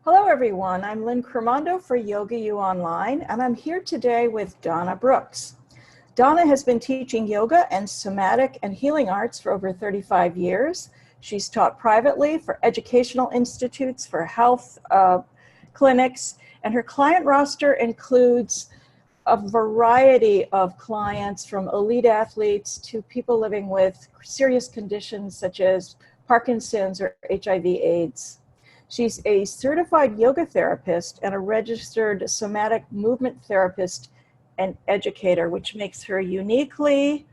Hello, everyone. I'm Lynn Cremando for YogaUOnline, and I'm here today with Donna Brooks. Donna has been teaching yoga and somatic and healing arts for over 35 years. She's taught privately for educational institutes, for health clinics, and her client roster includes a variety of clients from elite athletes to people living with serious conditions such as Parkinson's or HIV/AIDS. She's a certified yoga therapist and a registered somatic movement therapist and educator, which makes her uniquely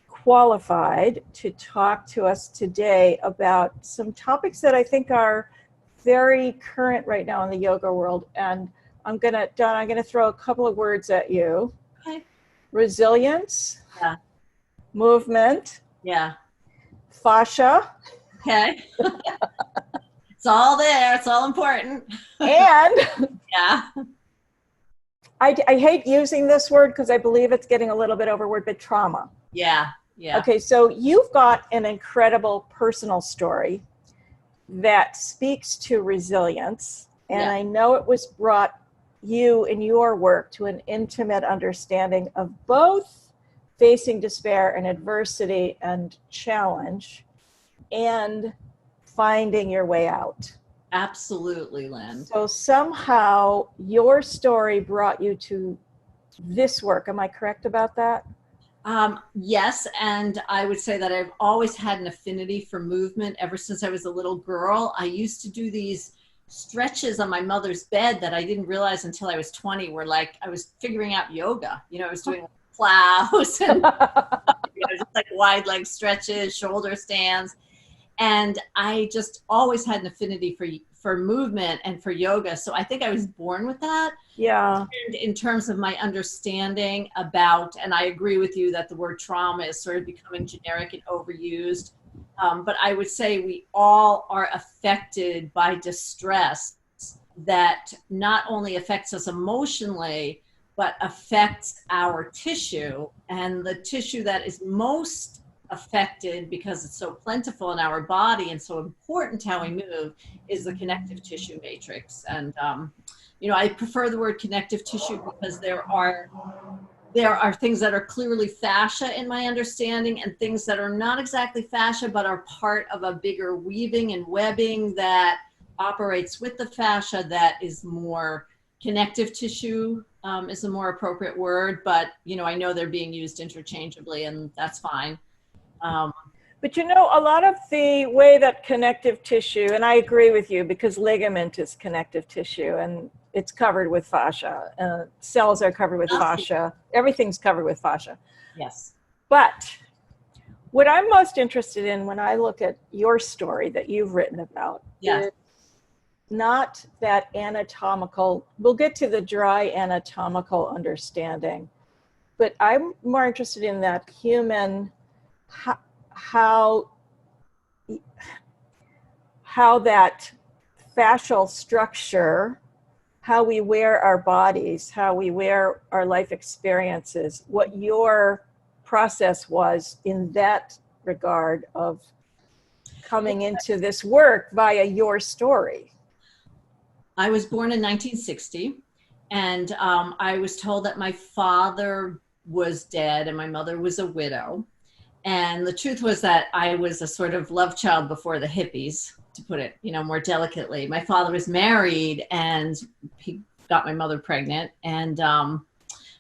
qualified to talk to us today about some topics that I think are very current right now in the yoga world. And Donna, I'm gonna throw a couple of words at you. Okay. Resilience. Yeah. Movement. Yeah. Fascia. Okay. It's all there. It's all important. And yeah. I hate using this word because I believe it's getting a little bit overword, but trauma. Yeah. Yeah. Okay, so you've got an incredible personal story that speaks to resilience. And Yeah. I know it was brought you in your work to an intimate understanding of both facing despair and adversity and challenge and finding your way out. Absolutely, Lynn. So somehow your story brought you to this work. Am I correct about that? Yes, and I would say that I've always had an affinity for movement ever since I was a little girl. I used to do these stretches on my mother's bed that I didn't realize until I was 20 were like I was figuring out yoga. You know, I was doing plows and just like wide leg stretches, shoulder stands. And I just always had an affinity for movement and for yoga. So I think I was born with that. Yeah. And in terms of my understanding about, and I agree with you that the word trauma is sort of becoming generic and overused. But I would say we all are affected by distress that not only affects us emotionally, but affects our tissue. And the tissue that is most affected because it's so plentiful in our body and so important how we move is the connective tissue matrix. And I prefer the word connective tissue because there are things that are clearly fascia in my understanding and things that are not exactly fascia but are part of a bigger weaving and webbing that operates with the fascia that is more connective tissue is a more appropriate word, but I know they're being used interchangeably and that's fine. But a lot of the way that connective tissue, and I agree with you because ligament is connective tissue and it's covered with fascia. Cells are covered with fascia. Everything's covered with fascia. Yes. But what I'm most interested in when I look at your story that you've written about is not that anatomical, we'll get to the dry anatomical understanding, but I'm more interested in that human how that fascial structure, how we wear our bodies, how we wear our life experiences, what your process was in that regard of coming into this work via your story. I was born in 1960 and I was told that my father was dead and my mother was a widow. And the truth was that I was a sort of love child before the hippies, to put it, more delicately. My father was married and he got my mother pregnant. And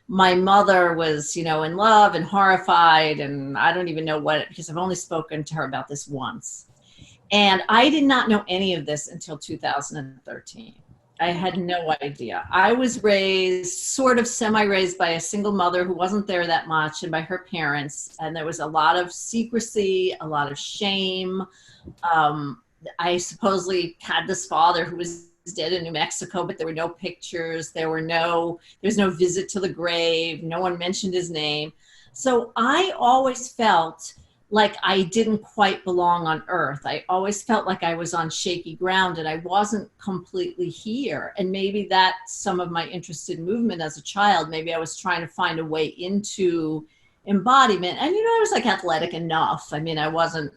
my mother was, in love and horrified. And I don't even know because I've only spoken to her about this once. And I did not know any of this until 2013. I had no idea. I was raised, sort of semi-raised by a single mother who wasn't there that much and by her parents. And there was a lot of secrecy, a lot of shame. I supposedly had this father who was dead in New Mexico, but there were no pictures. There's no visit to the grave. No one mentioned his name. So I always felt like I didn't quite belong on earth. I always felt like I was on shaky ground and I wasn't completely here. And maybe that's some of my interest in movement as a child. Maybe I was trying to find a way into embodiment. And, I was like athletic enough. I mean, I wasn't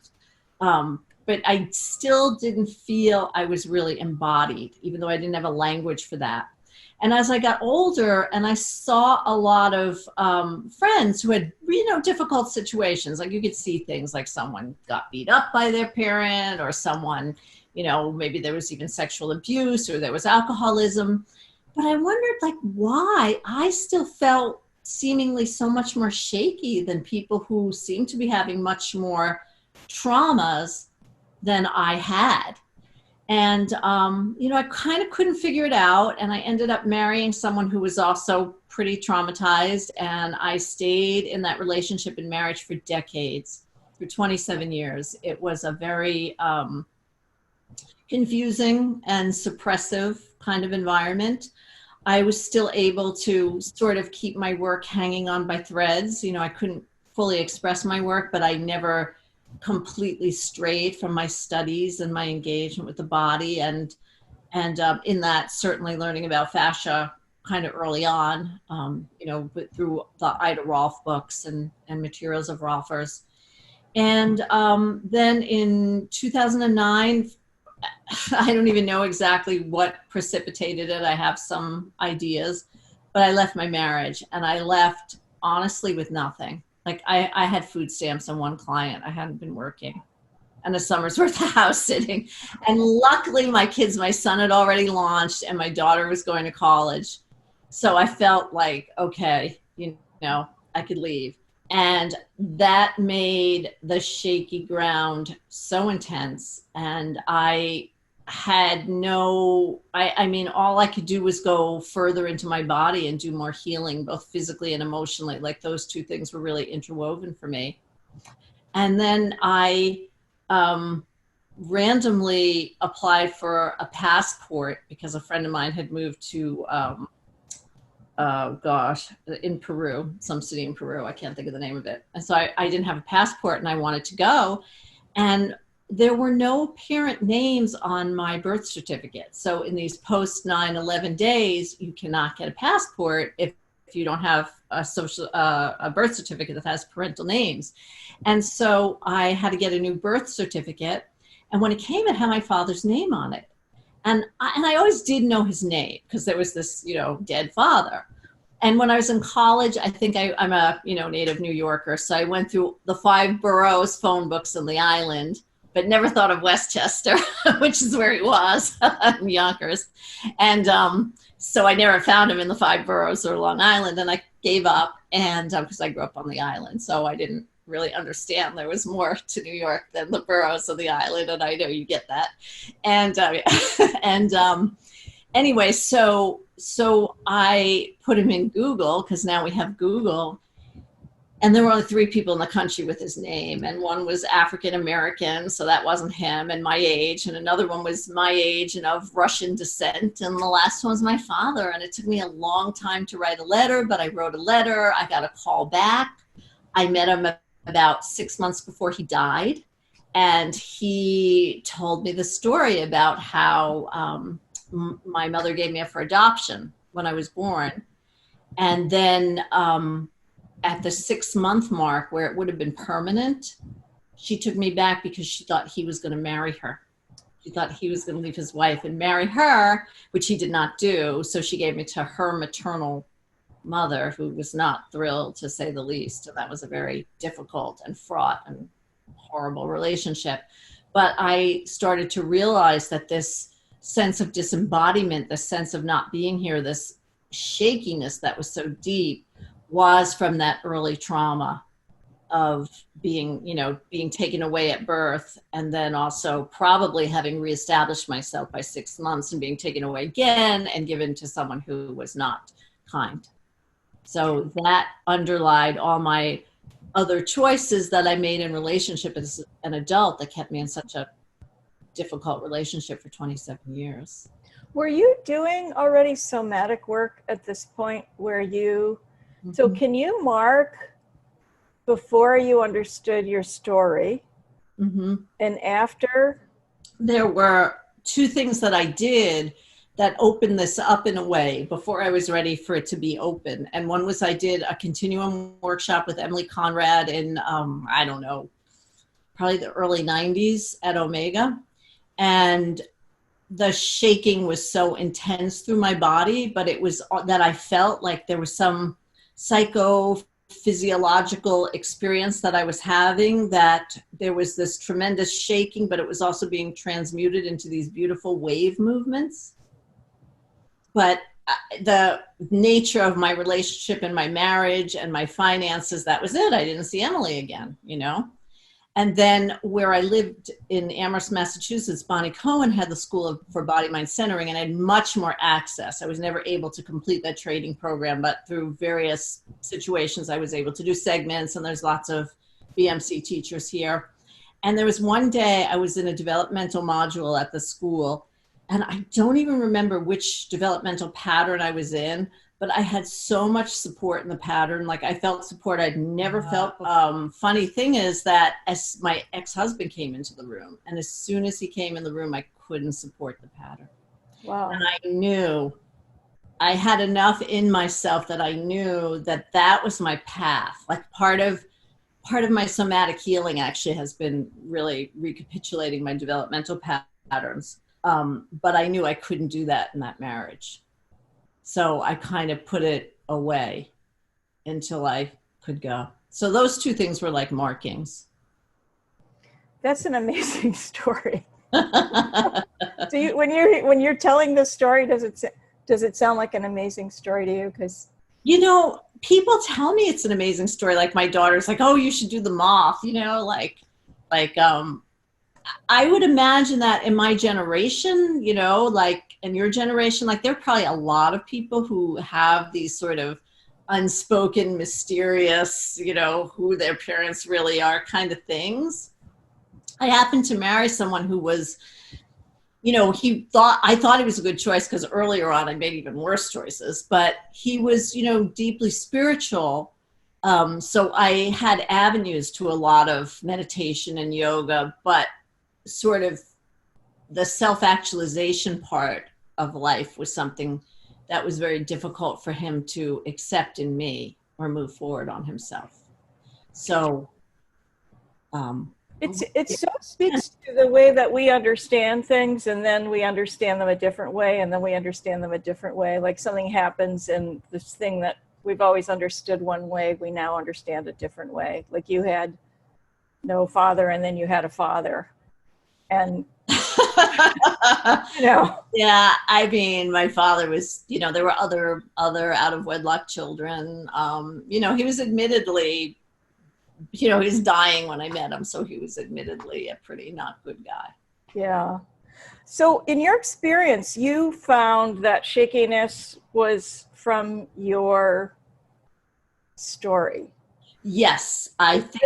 but I still didn't feel I was really embodied, even though I didn't have a language for that. And as I got older and I saw a lot of friends who had, difficult situations, like you could see things like someone got beat up by their parent, or someone, maybe there was even sexual abuse, or there was alcoholism. But I wondered, like, why I still felt seemingly so much more shaky than people who seemed to be having much more traumas than I had. And, I kind of couldn't figure it out. And I ended up marrying someone who was also pretty traumatized. And I stayed in that relationship and marriage for decades, for 27 years. It was a very confusing and suppressive kind of environment. I was still able to sort of keep my work hanging on by threads. I couldn't fully express my work, but I never completely strayed from my studies and my engagement with the body, and in that, certainly learning about fascia kind of early on, through the Ida Rolf books and materials of Rolfers. And then in 2009, I don't even know exactly what precipitated it. I have some ideas, but I left my marriage, and I left honestly with nothing. Like I had food stamps on one client. I hadn't been working, and a summer's worth of house sitting. And luckily my son had already launched, and my daughter was going to college. So I felt like, okay, I could leave. And that made the shaky ground so intense. And I had all I could do was go further into my body and do more healing, both physically and emotionally. Like those two things were really interwoven for me. And then I randomly applied for a passport because a friend of mine had moved to, in Peru, some city in Peru. I can't think of the name of it. And so I didn't have a passport, and I wanted to go. And there were no parent names on my birth certificate. So in these post 9/11 days, you cannot get a passport if you don't have a birth certificate that has parental names. And so I had to get a new birth certificate. And when it came, it had my father's name on it. And I always did know his name because there was this, dead father. And when I was in college, I think I'm a, native New Yorker. So I went through the 5 boroughs phone books on the island, but never thought of Westchester, which is where he was, in Yonkers. And so I never found him in the 5 boroughs or Long Island, and I gave up, and because I grew up on the island, so I didn't really understand there was more to New York than the boroughs of the island, and I know you get that. And anyway, so I put him in Google, because now we have Google. And there were only 3 people in the country with his name. And one was African American, so that wasn't him, and my age. And another one was my age and of Russian descent. And the last one was my father. And it took me a long time to write a letter, but I wrote a letter. I got a call back. I met him about 6 months before he died. And he told me the story about how my mother gave me up for adoption when I was born. And then at the 6-month mark, where it would have been permanent, she took me back because she thought he was going to marry her. She thought he was going to leave his wife and marry her, which he did not do. So she gave me to her maternal mother, who was not thrilled, to say the least. And that was a very difficult and fraught and horrible relationship. But I started to realize that this sense of disembodiment, this sense of not being here, this shakiness that was so deep, was from that early trauma of being taken away at birth, and then also probably having reestablished myself by 6 months and being taken away again and given to someone who was not kind. So that underlied all my other choices that I made in relationship as an adult that kept me in such a difficult relationship for 27 years. Were you doing already somatic work at this point where you, so can you mark before you understood your story and after? There were 2 things that I did that opened this up in a way before I was ready for it to be open. And one was I did a continuum workshop with Emily Conrad in, probably the early 90s at Omega. And the shaking was so intense through my body, but it was that I felt like there was some psychophysiological experience that I was having, that there was this tremendous shaking, but it was also being transmuted into these beautiful wave movements. But the nature of my relationship and my marriage and my finances, that was it. I didn't see Emily again, you know? And then where I lived in Amherst, Massachusetts, Bonnie Cohen had the School for Body Mind Centering, and I had much more access. I was never able to complete that training program, but through various situations, I was able to do segments, and there's lots of BMC teachers here. And there was one day I was in a developmental module at the school, and I don't even remember which developmental pattern I was in, but I had so much support in the pattern. Like, I felt support I'd never felt. Funny thing is that as my ex-husband came into the room, and as soon as he came in the room, I couldn't support the pattern. Wow. And I knew I had enough in myself that I knew that that was my path. Like, part of my somatic healing actually has been really recapitulating my developmental patterns. But I knew I couldn't do that in that marriage. So I kind of put it away until I could go. So those two things were like markings. That's an amazing story. So when you're telling this story, does it sound like an amazing story to you? Because, you know, people tell me it's an amazing story. Like, my daughter's like, "Oh, you should do the moth," you know, like I would imagine that in my generation, you know, like in your generation, like, there are probably a lot of people who have these sort of unspoken, mysterious, you know, who their parents really are kind of things. I happened to marry someone who was, you know, I thought he was a good choice because earlier on I made even worse choices, but he was, you know, deeply spiritual. So I had avenues to a lot of meditation and yoga, but sort of the self-actualization part of life was something that was very difficult for him to accept in me or move forward on himself. So it so speaks to the way that we understand things, and then we understand them a different way, and then we understand them a different way. Like, something happens, and this thing that we've always understood one way, we now understand a different way. Like, you had no father, and then you had a father. And, you know. Yeah, I mean, my father was, you know, there were other out of wedlock children. You know, he was admittedly, you know, he was dying when I met him, so he was admittedly a pretty not good guy. Yeah. So in your experience, you found that shakiness was from your story. Yes, I think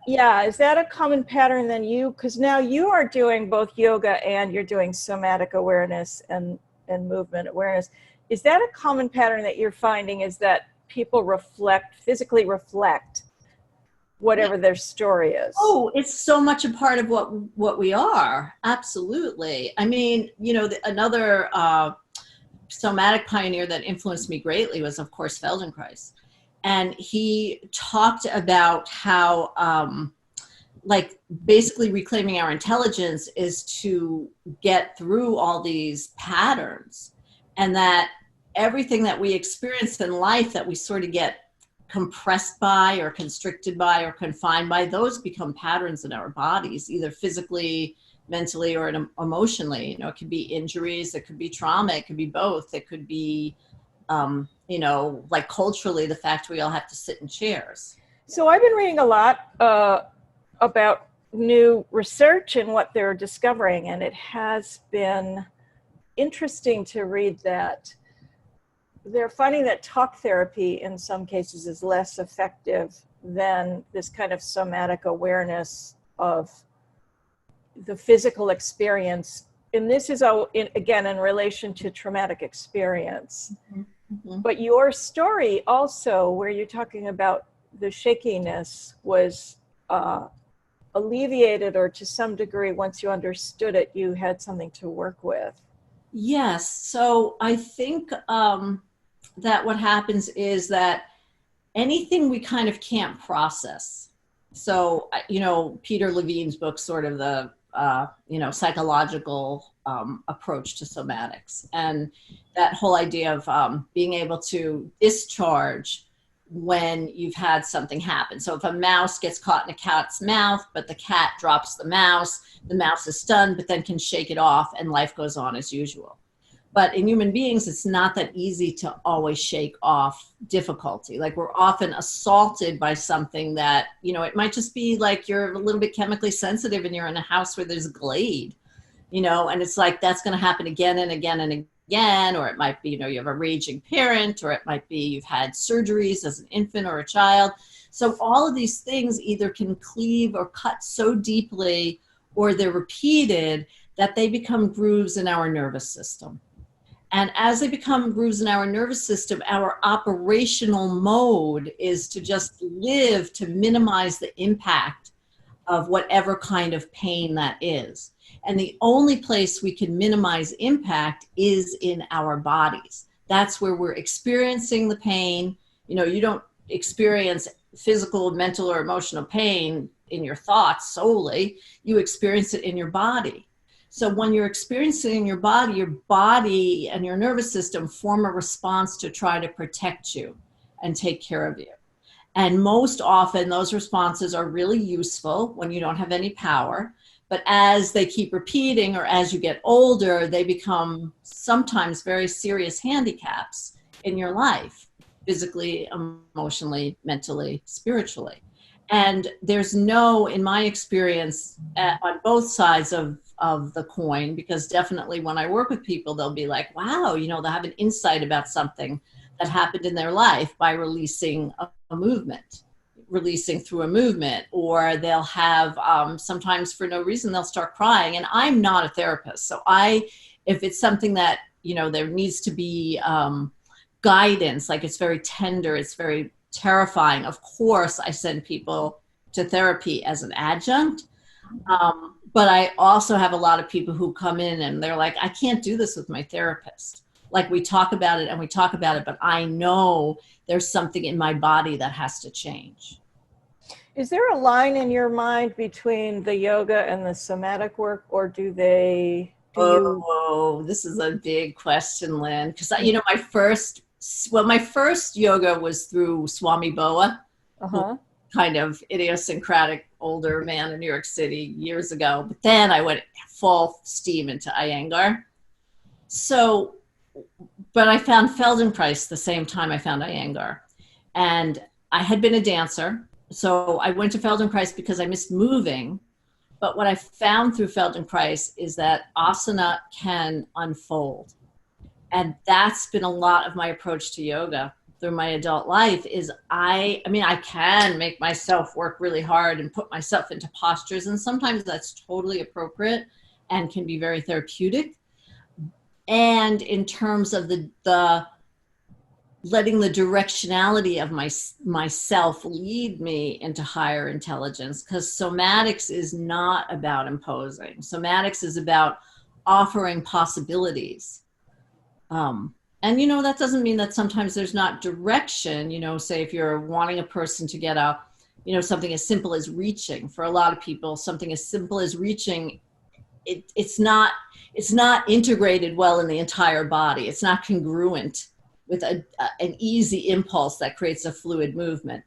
is that a common pattern then because now you are doing both yoga and you're doing somatic awareness and movement awareness. Is that a common pattern that you're finding, is that people physically reflect whatever their story is? Oh, it's so much a part of what we are. Absolutely. I mean, you know, another somatic pioneer that influenced me greatly was, of course, Feldenkrais. And he talked about how, like, basically reclaiming our intelligence is to get through all these patterns, and that everything that we experience in life that we sort of get compressed by or constricted by or confined by, those become patterns in our bodies, either physically, mentally, or emotionally. You know, it could be injuries, it could be trauma, it could be both. It could be, you know, like, culturally, the fact we all have to sit in chairs. So I've been reading a lot about new research and what they're discovering, and it has been interesting to read that they're finding that talk therapy in some cases is less effective than this kind of somatic awareness of the physical experience. And this is, again, in relation to traumatic experience. Mm-hmm. But your story also, where you're talking about the shakiness, was alleviated, or to some degree, once you understood it, you had something to work with. Yes. So I think that what happens is that anything we kind of can't process, So, Peter Levine's book, sort of the, psychological approach to somatics, and that whole idea of being able to discharge when you've had something happen. So if a mouse gets caught in a cat's mouth, but the cat drops the mouse is stunned, but then can shake it off and life goes on as usual. But in human beings, it's not that easy to always shake off difficulty. Like, we're often assaulted by something that, it might just be like you're a little bit chemically sensitive and you're in a house where there's glade, and it's like that's going to happen again and again and again. Or it might be, you have a raging parent, or it might be you've had surgeries as an infant or a child. So all of these things either can cleave or cut so deeply, or they're repeated, that they become grooves in our nervous system. And as they become grooves in our nervous system, our operational mode is to just live to minimize the impact of whatever kind of pain that is. And the only place we can minimize impact is in our bodies. That's where we're experiencing the pain. You don't experience physical, mental, or emotional pain in your thoughts solely. You experience it in your body. So when you're experiencing your body and your nervous system form a response to try to protect you and take care of you. And most often those responses are really useful when you don't have any power. But as they keep repeating, or as you get older, they become sometimes very serious handicaps in your life, physically, emotionally, mentally, spiritually. And there's in my experience, on both sides of the coin, because definitely when I work with people, they'll be like, wow, they'll have an insight about something that happened in their life by releasing releasing through a movement, or they'll have, sometimes for no reason, they'll start crying. And I'm not a therapist. So if it's something that, there needs to be guidance, like it's very tender, it's very terrifying, of course, I send people to therapy as an adjunct. But I also have a lot of people who come in and they're like, I can't do this with my therapist. Like, we talk about it and we talk about it, but I know there's something in my body that has to change. Is there a line in your mind between the yoga and the somatic work, or this is a big question, Lynn. Because my first yoga was through Swami Boa, kind of idiosyncratic older man in New York City years ago. But then I went full steam into Iyengar. So, but I found Feldenkrais the same time I found Iyengar. And I had been a dancer. So I went to Feldenkrais because I missed moving. But what I found through Feldenkrais is that asana can unfold. And that's been a lot of my approach to yoga through my adult life. Is I can make myself work really hard and put myself into postures, and sometimes that's totally appropriate and can be very therapeutic. And in terms of the letting the directionality of myself lead me into higher intelligence, because somatics is not about imposing. Somatics is about offering possibilities. And, that doesn't mean that sometimes there's not direction, say if you're wanting a person to get something as simple as reaching. For a lot of people, something as simple as reaching, it's not integrated well in the entire body. It's not congruent with an easy impulse that creates a fluid movement.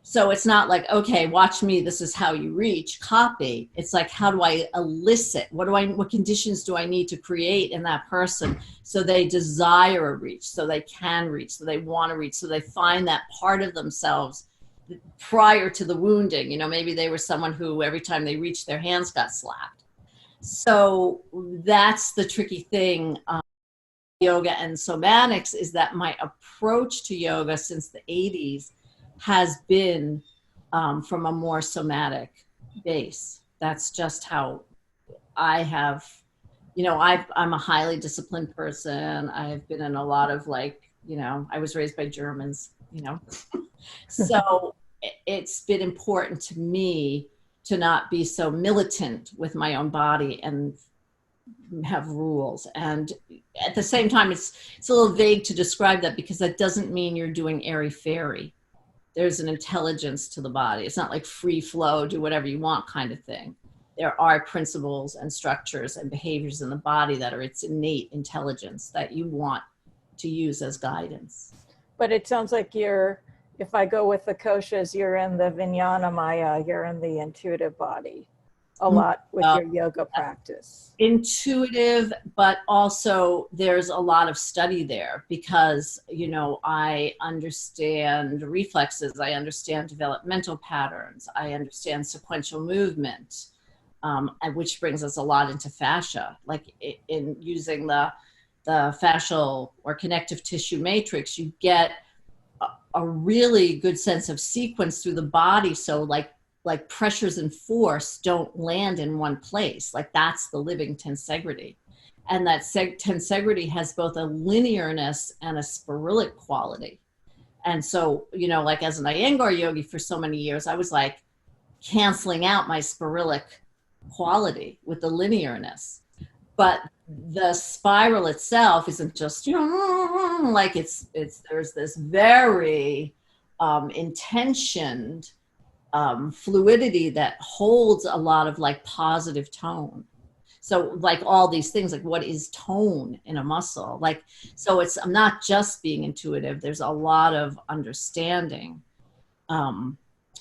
So it's not like, okay, watch me, this is how you reach, copy. It's like, how do I elicit? What conditions do I need to create in that person so they desire a reach, so they can reach, so they want to reach, so they find that part of themselves prior to the wounding. Maybe they were someone who every time they reached, their hands got slapped. So that's the tricky thing. Yoga and somatics is that my approach to yoga since the 80s has been from a more somatic base. That's just how I have, I'm a highly disciplined person. I've been in a lot of I was raised by Germans, so it's been important to me to not be so militant with my own body and have rules. And at the same time, it's a little vague to describe that, because that doesn't mean you're doing airy-fairy. there's an intelligence to the body. It's not like free flow, do whatever you want kind of thing. There are principles and structures and behaviors in the body that are its innate intelligence that you want to use as guidance. But it sounds like if I go with the koshas, you're in the Vijnana Maya, you're in the intuitive body a lot with your yoga practice. Intuitive, but also there's a lot of study there because, you know, I understand reflexes, I understand developmental patterns, I understand sequential movement, and which brings us a lot into fascia, like in using the fascial or connective tissue matrix, you get a really good sense of sequence through the body. So like pressures and force don't land in one place. Like that's the living tensegrity. And that tensegrity has both a linearness and a spiralic quality. And so, you know, like as an Iyengar yogi for so many years, I was like canceling out my spiralic quality with the linearness. But the spiral itself isn't just, you know, like there's this very intentioned fluidity that holds a lot of like positive tone. So like all these things, like what is tone in a muscle? Like, so I'm not just being intuitive. There's a lot of understanding.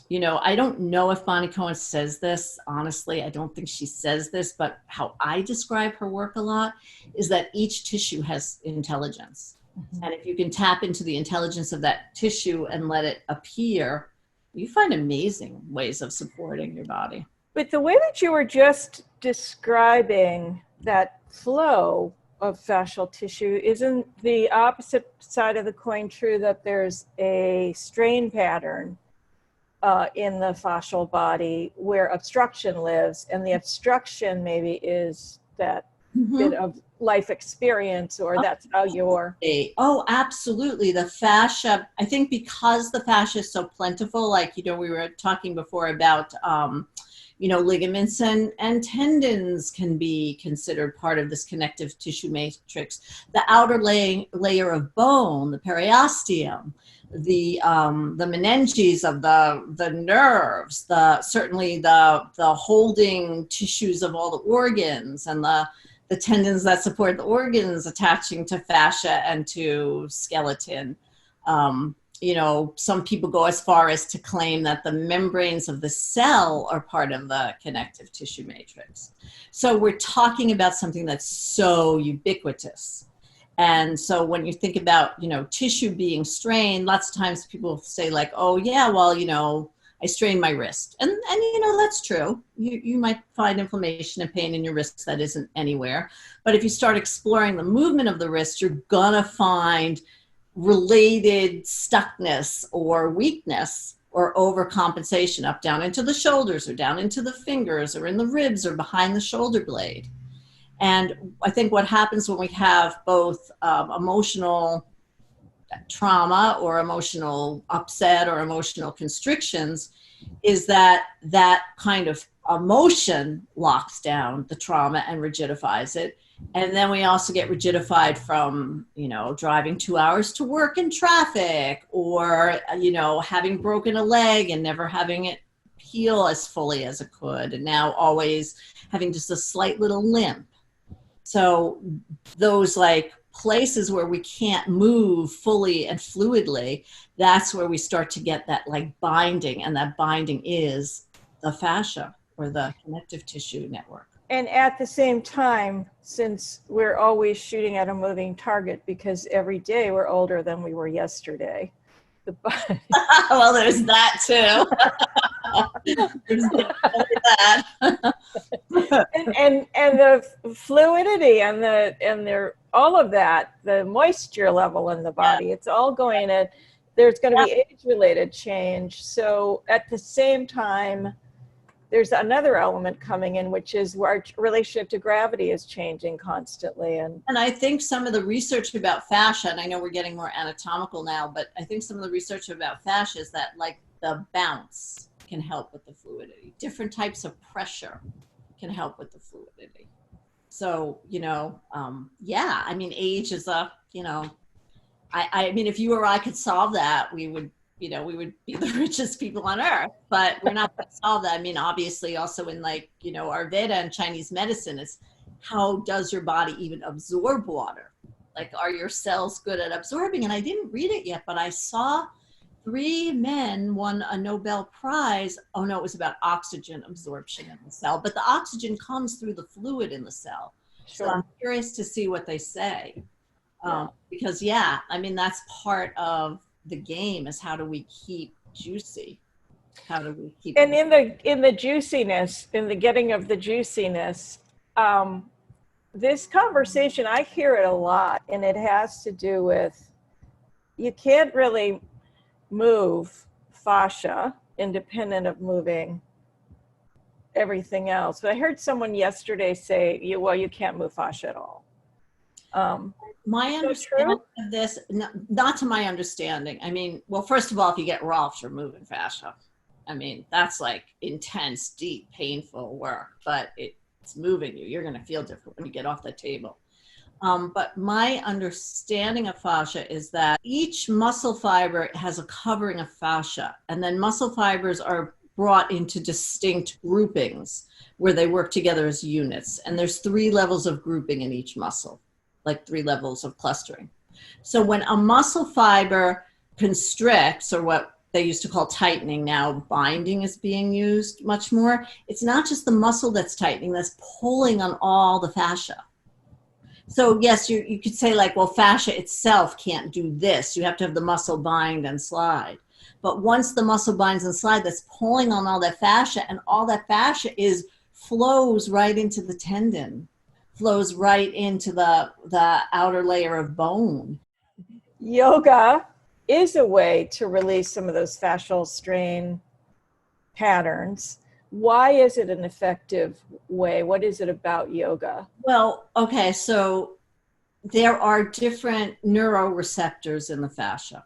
You know, I don't know if Bonnie Cohen says this, honestly, I don't think she says this, but how I describe her work a lot is that each tissue has intelligence. Mm-hmm. And if you can tap into the intelligence of that tissue and let it appear, you find amazing ways of supporting your body. But the way that you were just describing that flow of fascial tissue, isn't the opposite side of the coin true, that there's a strain pattern in the fascial body where obstruction lives, and the obstruction maybe is that bit of life experience, or that's how you're... Oh, absolutely. The fascia, I think because the fascia is so plentiful, like, you know, we were talking before about, you know, ligaments and tendons can be considered part of this connective tissue matrix. The outer layer of bone, the periosteum, the meninges of the nerves, certainly the holding tissues of all the organs, and the tendons that support the organs attaching to fascia and to skeleton. You know, some people go as far as to claim that the membranes of the cell are part of the connective tissue matrix. So we're talking about something that's so ubiquitous. And so when you think about, you know, tissue being strained, lots of times people say like, oh yeah, well, you know, I strained my wrist. And you know, that's true. You might find inflammation and pain in your wrists that isn't anywhere. But if you start exploring the movement of the wrist, you're gonna find related stuckness or weakness or overcompensation up down into the shoulders or down into the fingers or in the ribs or behind the shoulder blade. And I think what happens when we have both emotional trauma or emotional upset or emotional constrictions is that kind of emotion locks down the trauma and rigidifies it. And then we also get rigidified from, you know, driving 2 hours to work in traffic, or, you know, having broken a leg and never having it heal as fully as it could, and now always having just a slight little limp. So those like places where we can't move fully and fluidly, that's where we start to get that like binding, and that binding is the fascia or the connective tissue network. And at the same time, since we're always shooting at a moving target, because every day we're older than we were yesterday. Well, there's that too. There's that. and the fluidity and the all of that, the moisture level in the body, it's all going to, there's going to be age-related change. So at the same time, there's another element coming in, which is where our relationship to gravity is changing constantly. And I think some of the research about fascia, and I know we're getting more anatomical now, but I think some of the research about fascia is that like the bounce can help with the fluidity. Different types of pressure can help with the fluidity. So, you know, I mean, age is you know, I mean, if you or I could solve that, we would you know, we would be the richest people on earth, but we're not going to solve that. I mean, obviously also in like, you know, Ayurveda and Chinese medicine is how does your body even absorb water? Like, are your cells good at absorbing? And I didn't read it yet, but I saw 3 men won a Nobel Prize. Oh no, it was about oxygen absorption in the cell, but the oxygen comes through the fluid in the cell. Sure. So I'm curious to see what they say. Yeah. Because yeah, I mean, that's part of the game is how do we keep juicy? How do we keep And in the juiciness, in the getting of the juiciness, this conversation, I hear it a lot, and it has to do with you can't really move fascia independent of moving everything else. But I heard someone yesterday say, you can't move fascia at all. My understanding of this, not to my understanding. I mean, well, first of all, if you get Rolf's, you're moving fascia. I mean, that's like intense, deep, painful work, but it's moving you. You're going to feel different when you get off the table. But my understanding of fascia is that each muscle fiber has a covering of fascia, and then muscle fibers are brought into distinct groupings where they work together as units. And there's 3 levels of grouping in each muscle, like 3 levels of clustering. So when a muscle fiber constricts, or what they used to call tightening, now binding is being used much more, it's not just the muscle that's tightening, that's pulling on all the fascia. So yes, you could say like, well, fascia itself can't do this. You have to have the muscle bind and slide. But once the muscle binds and slide, that's pulling on all that fascia, and all that fascia flows right into the tendon, flows right into the outer layer of bone. Yoga is a way to release some of those fascial strain patterns. Why is it an effective way? What is it about yoga? Well, okay, so there are different neuroreceptors in the fascia.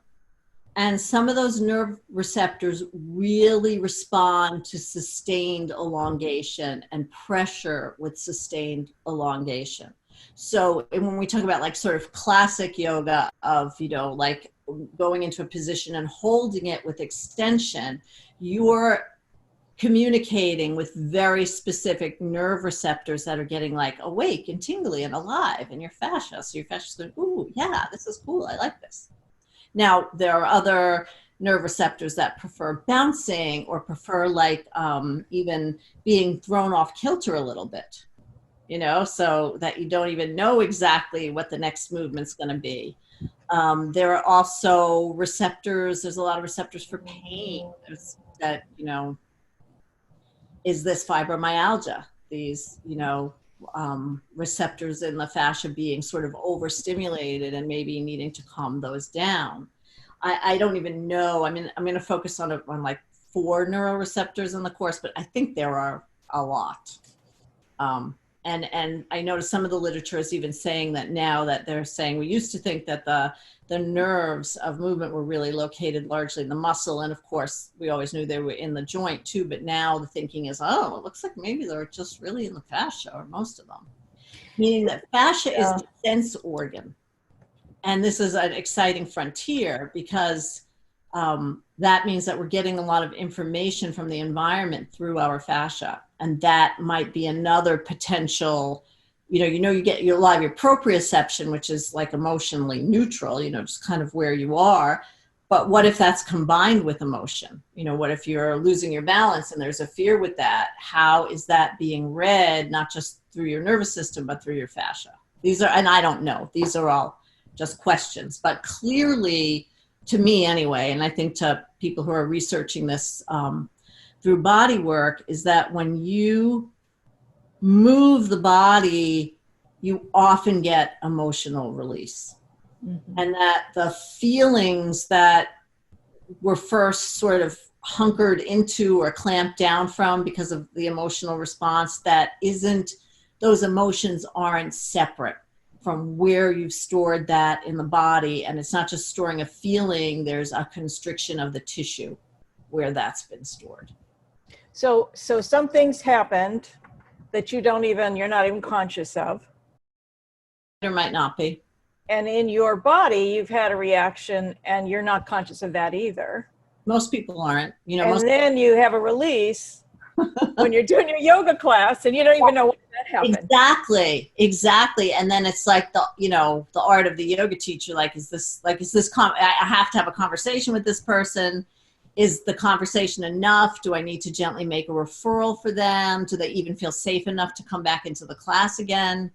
And some of those nerve receptors really respond to sustained elongation and pressure with sustained elongation. So when we talk about like sort of classic yoga of, you know, like going into a position and holding it with extension, you're communicating with very specific nerve receptors that are getting like awake and tingly and alive in your fascia. So your fascia's going, ooh, yeah, this is cool. I like this. Now, there are other nerve receptors that prefer bouncing or prefer like even being thrown off kilter a little bit, you know, so that you don't even know exactly what the next movement's going to be. There are also receptors. There's a lot of receptors for pain. There's that, you know, is this fibromyalgia? These, you know, receptors in the fascia being sort of overstimulated and maybe needing to calm those down. I don't even know. I mean, I'm going to focus on like 4 neuroreceptors in the course, but I think there are a lot. And I noticed some of the literature is even saying that now that they're saying, we used to think that the nerves of movement were really located largely in the muscle. And of course, we always knew they were in the joint too, but now the thinking is, oh, it looks like maybe they're just really in the fascia, or most of them. Meaning that fascia is a sense organ. And this is an exciting frontier because that means that we're getting a lot of information from the environment through our fascia. And that might be another potential, you get a lot of your proprioception, which is like emotionally neutral, just kind of where you are. But what if that's combined with emotion? What if you're losing your balance and there's a fear with that? How is that being read, not just through your nervous system, but through your fascia? And I don't know, these are all just questions, but clearly to me anyway, and I think to people who are researching this through body work, is that when you move the body, you often get emotional release. Mm-hmm. And that the feelings that were first sort of hunkered into or clamped down from because of the emotional response, those emotions aren't separate from where you've stored that in the body. And it's not just storing a feeling, there's a constriction of the tissue where that's been stored. So some things happened that you're not even conscious of. There might not be. And in your body, you've had a reaction and you're not conscious of that either. Most people aren't, you know, And most then you have a release when you're doing your yoga class and you don't even know when that happened. exactly. And then it's like the, you know, the art of the yoga teacher, like, I have to have a conversation with this person. Is the conversation enough? Do I need to gently make a referral for them? Do they even feel safe enough to come back into the class again?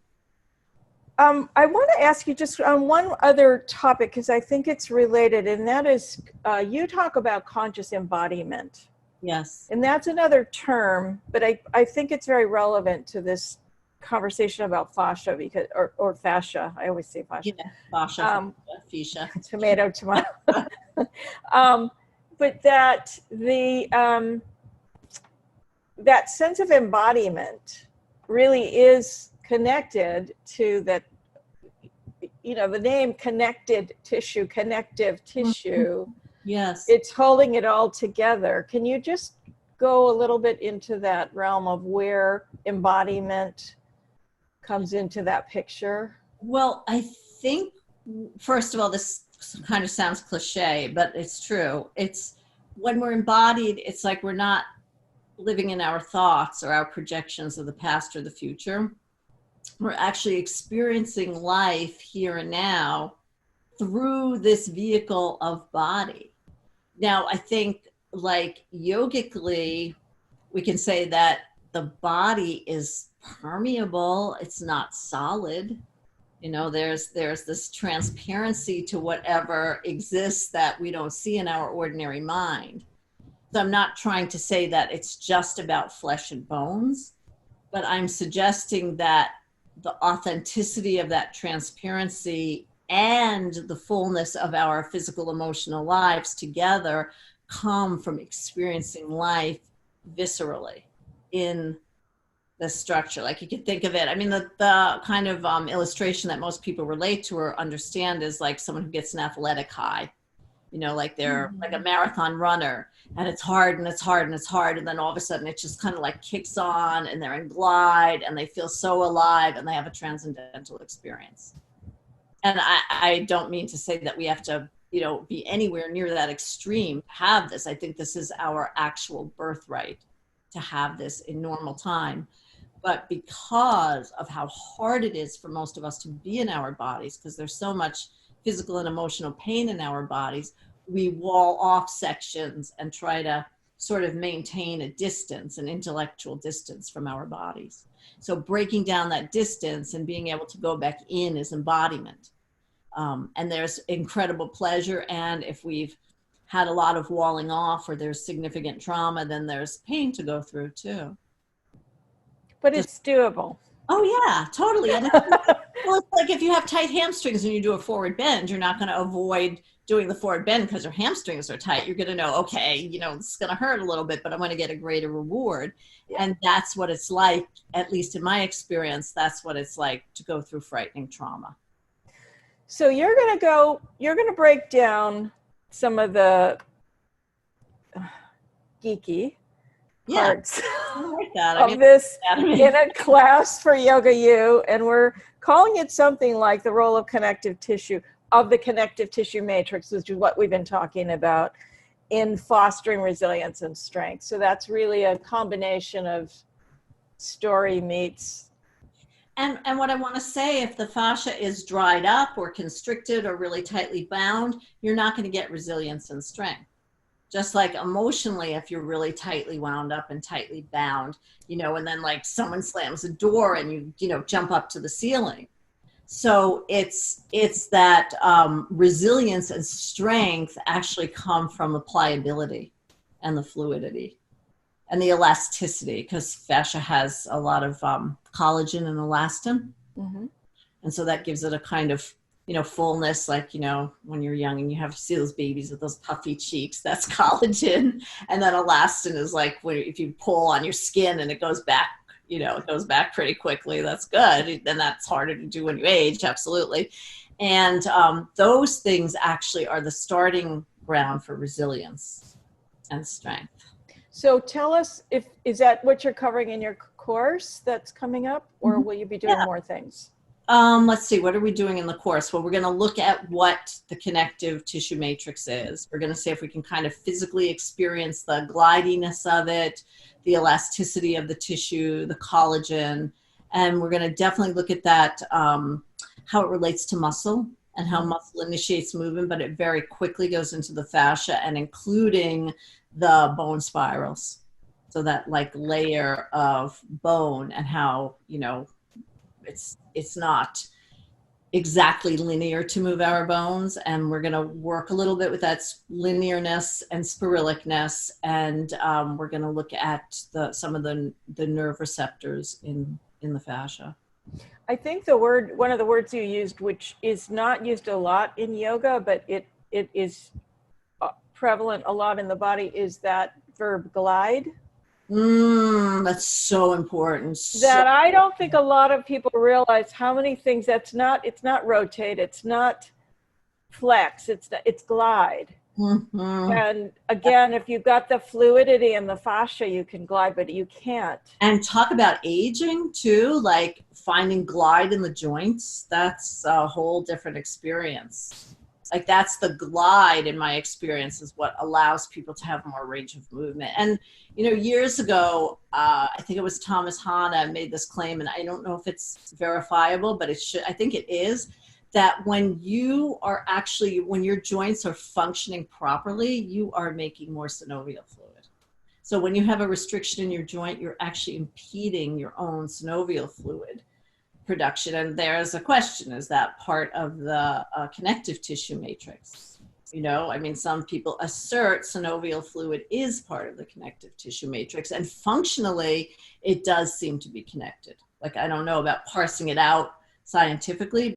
I want to ask you just on one other topic, because I think it's related, and that is you talk about conscious embodiment. Yes. And that's another term, but I think it's very relevant to this conversation about fascia, because, or fascia. I always say fascia. Yeah. Fascia, fascia. Tomato. But that that sense of embodiment really is connected to that, you know, the name connected tissue, connective tissue. Yes. It's holding it all together. Can you just go a little bit into that realm of where embodiment comes into that picture? Well, I think, first of all, this kind of sounds cliche, but it's true. It's when we're embodied, it's like we're not living in our thoughts or our projections of the past or the future. We're actually experiencing life here and now through this vehicle of body. Now, I think, like, yogically, we can say that the body is permeable, it's not solid. You know, there's this transparency to whatever exists that we don't see in our ordinary mind. So I'm not trying to say that it's just about flesh and bones, but I'm suggesting that the authenticity of that transparency and the fullness of our physical, emotional lives together come from experiencing life viscerally in the structure. Like, you could think of it, I mean, the kind of illustration that most people relate to or understand is like someone who gets an athletic high. You know, like they're like a marathon runner, and it's hard and it's hard and it's hard, and then all of a sudden it just kind of like kicks on, and they're in glide and they feel so alive and they have a transcendental experience. And I don't mean to say that we have to, you know, be anywhere near that extreme to have this. I think this is our actual birthright to have this in normal time. But because of how hard it is for most of us to be in our bodies, because there's so much physical and emotional pain in our bodies, we wall off sections and try to sort of maintain a distance, an intellectual distance from our bodies. So breaking down that distance and being able to go back in is embodiment. And there's incredible pleasure. And if we've had a lot of walling off or there's significant trauma, then there's pain to go through too. But it's doable. Oh yeah, totally. And well, it's like if you have tight hamstrings and you do a forward bend, you're not going to avoid doing the forward bend because your hamstrings are tight. You're going to know, okay, you know, it's going to hurt a little bit, but I'm going to get a greater reward. Yeah. And that's what it's like, at least in my experience, that's what it's like to go through frightening trauma. So you're going to break down some of the geeky parts of this in a class for YogaU, and we're calling it something like the role of connective tissue, of the connective tissue matrix, which is what we've been talking about in fostering resilience and strength. So that's really a combination of story meets. And what I want to say, if the fascia is dried up or constricted or really tightly bound, you're not going to get resilience and strength. Just like emotionally, if you're really tightly wound up and tightly bound, you know, and then like someone slams a door and you know, jump up to the ceiling. So it's that resilience and strength actually come from the pliability and the fluidity and the elasticity, because fascia has a lot of collagen and elastin. Mm-hmm. And so that gives it a kind of, you know, fullness, like, you know, when you're young and you see those babies with those puffy cheeks, that's collagen. And then elastin is like when if you pull on your skin and it goes back, you know, it goes back pretty quickly. That's good. Then that's harder to do when you age, absolutely. And those things actually are the starting ground for resilience and strength. So tell us, is that what you're covering in your course that's coming up, or will you be doing more things? Let's see, what are we doing in the course? Well, we're going to look at what the connective tissue matrix is. We're going to see if we can kind of physically experience the glidiness of it, the elasticity of the tissue, the collagen, and we're going to definitely look at that, how it relates to muscle and how muscle initiates movement, but it very quickly goes into the fascia and including the bone spirals. So that like layer of bone and how, you know, it's not exactly linear to move our bones, and we're going to work a little bit with that linearness and spirilicness, and we're going to look at some of the nerve receptors in the fascia. I think one of the words you used, which is not used a lot in yoga, but it is prevalent a lot in the body, is that verb glide. That's so important. That I don't think a lot of people realize how many things it's not rotate, it's not flex, it's glide. And again, if you've got the fluidity and the fascia, you can glide, but you can't. And talk about aging too, like finding glide in the joints. That's a whole different experience. Like that's the glide in my experience is what allows people to have more range of movement. And, you know, years ago, I think it was Thomas Hanna made this claim, and I don't know if it's verifiable, but I think it is, that when your joints are functioning properly, you are making more synovial fluid. So when you have a restriction in your joint, you're actually impeding your own synovial fluid production. And there's a question, is that part of the connective tissue matrix? You know, I mean, some people assert synovial fluid is part of the connective tissue matrix, and functionally it does seem to be connected. Like, I don't know about parsing it out scientifically,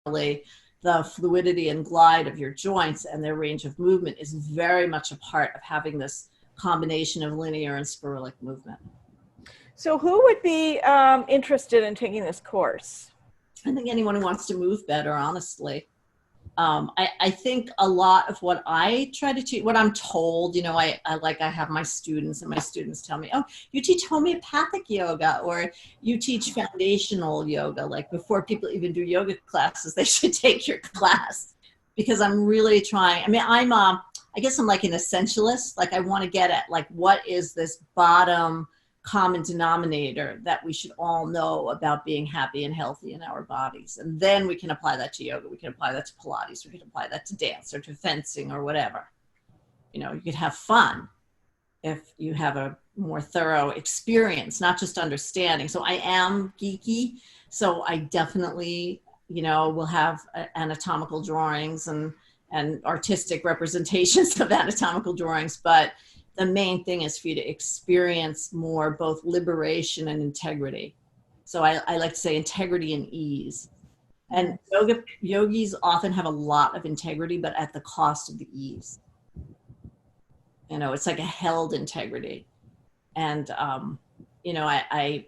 but the fluidity and glide of your joints and their range of movement is very much a part of having this combination of linear and spiralic movement. So who would be interested in taking this course? I think anyone who wants to move better, honestly. I think a lot of what I try to teach, what I'm told, you know, I have my students, and my students tell me, oh, you teach homeopathic yoga, or you teach foundational yoga. Like before people even do yoga classes, they should take your class, because I'm really trying. I mean, I guess I'm like an essentialist. Like I want to get at like, what is this bottom common denominator that we should all know about being happy and healthy in our bodies. And then we can apply that to yoga. We can apply that to Pilates. We can apply that to dance or to fencing or whatever. You know, you could have fun if you have a more thorough experience, not just understanding. So I am geeky. So I definitely, you know, will have anatomical drawings and artistic representations of anatomical drawings, but the main thing is for you to experience more both liberation and integrity. So I like to say integrity and ease. And yogis often have a lot of integrity, but at the cost of the ease. You know, it's like a held integrity. And, you know,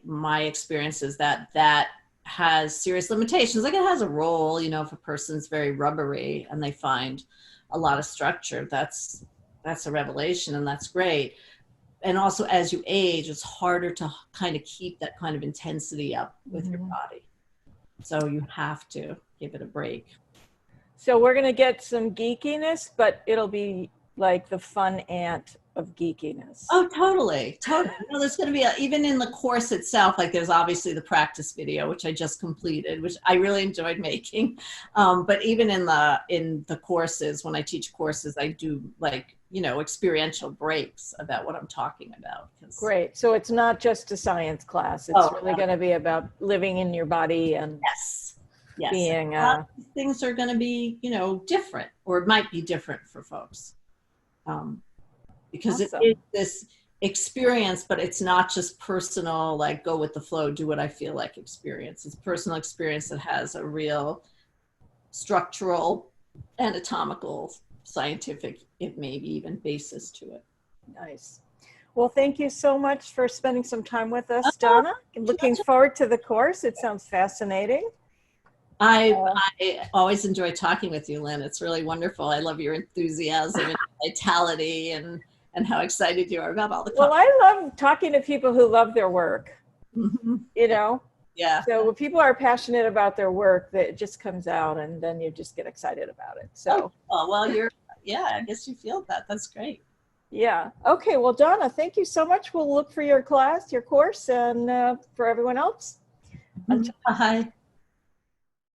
my experience is that has serious limitations. Like it has a role, you know, if a person's very rubbery and they find a lot of structure, that's a revelation, and that's great. And also as you age, it's harder to kind of keep that kind of intensity up with your body. So you have to give it a break. So we're going to get some geekiness, but it'll be like the fun aunt of geekiness. Oh, totally. Totally. You know, there's going to be even in the course itself, like there's obviously the practice video, which I just completed, which I really enjoyed making. But even in the courses, when I teach courses, I do like, you know, experiential breaks about what I'm talking about. Great. So it's not just a science class. It's really going to be about living in your body and being. Things are going to be, you know, different, or it might be different for folks. Because it is this experience, but it's not just personal, like go with the flow, do what I feel like experience. It's personal experience that has a real structural, anatomical, scientific, it maybe even basis to it. Nice. Well, thank you so much for spending some time with us, Donna. I'm looking forward to the course. It sounds fascinating. I always enjoy talking with you, Lynn. It's really wonderful. I love your enthusiasm and vitality and how excited you are about all the. Well, I love talking to people who love their work. You know, Yeah. So when people are passionate about their work, that it just comes out, and then you just get excited about it. So, Oh, well, yeah, I guess you feel that. That's great. yeah. Okay. Well, Donna, thank you so much. We'll look for your class, your course, and for everyone else. Until Bye.